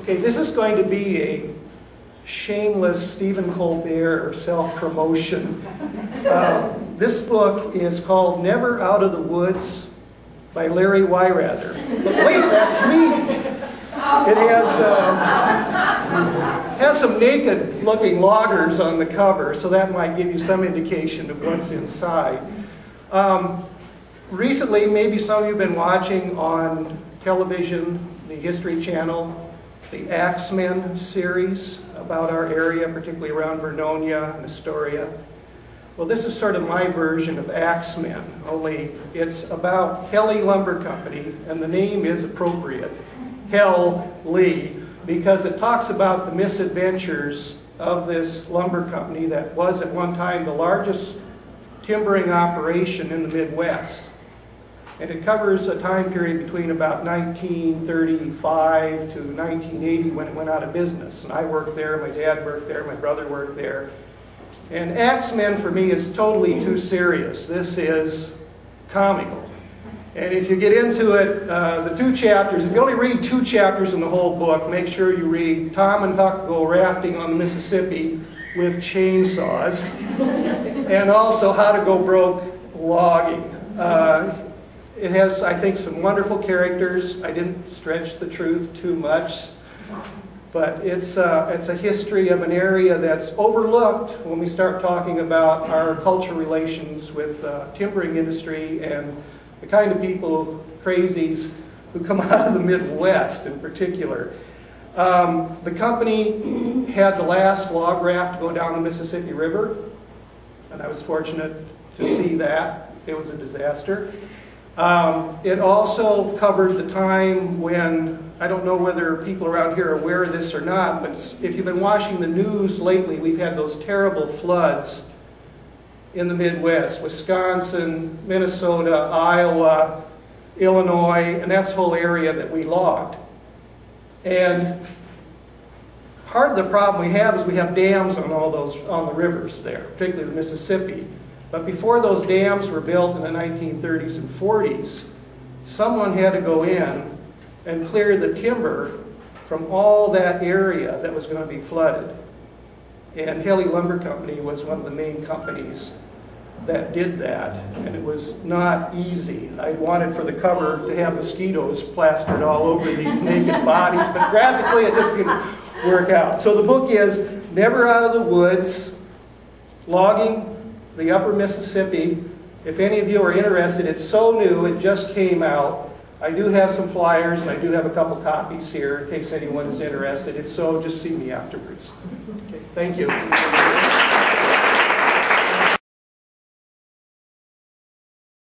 Okay, this is going to be a shameless Stephen Colbert self-promotion. This book is called Never Out of the Woods by Larry Weirather. But wait, that's me. It has some naked-looking loggers on the cover, so that might give you some indication of what's inside. Recently, maybe some of you have been watching on television, the History Channel, the Axemen series about our area, particularly around Vernonia and Astoria. Well, this is sort of my version of Axemen, only it's about Helly Lumber Company, and the name is appropriate, Hell Lee, because it talks about the misadventures of this lumber company that was at one time the largest timbering operation in the Midwest. And it covers a time period between about 1935 to 1980 when it went out of business. And I worked there, my dad worked there, my brother worked there. And Axemen for me is totally too serious. This is comical. And if you get into it, the two chapters, if you only read 2 chapters in the whole book, make sure you read Tom and Huck Go Rafting on the Mississippi with Chainsaws, and also How to Go Broke Logging. It has, I think, some wonderful characters. I didn't stretch the truth too much, but it's a history of an area that's overlooked when we start talking about our cultural relations with timbering industry and the kind of people, crazies, who come out of the Midwest in particular. The company had the last log raft go down the Mississippi River, and I was fortunate to see that. It was a disaster. It also covered the time when, I don't know whether people around here are aware of this or not, but if you've been watching the news lately, we've had those terrible floods in the Midwest, Wisconsin, Minnesota, Iowa, Illinois, and that's the whole area that we logged. And part of the problem we have is we have dams on on the rivers there, particularly the Mississippi. But before those dams were built in the 1930s and 40s, someone had to go in and clear the timber from all that area that was going to be flooded. And Helly Lumber Company was one of the main companies that did that, and it was not easy. I wanted for the cover to have mosquitoes plastered all over these naked bodies, but graphically it just didn't work out. So the book is Never Out of the Woods, Logging the Upper Mississippi. If any of you are interested, it's so new, it just came out. I do have some flyers, and I do have a couple copies here in case anyone is interested. If so, just see me afterwards. Okay, thank you.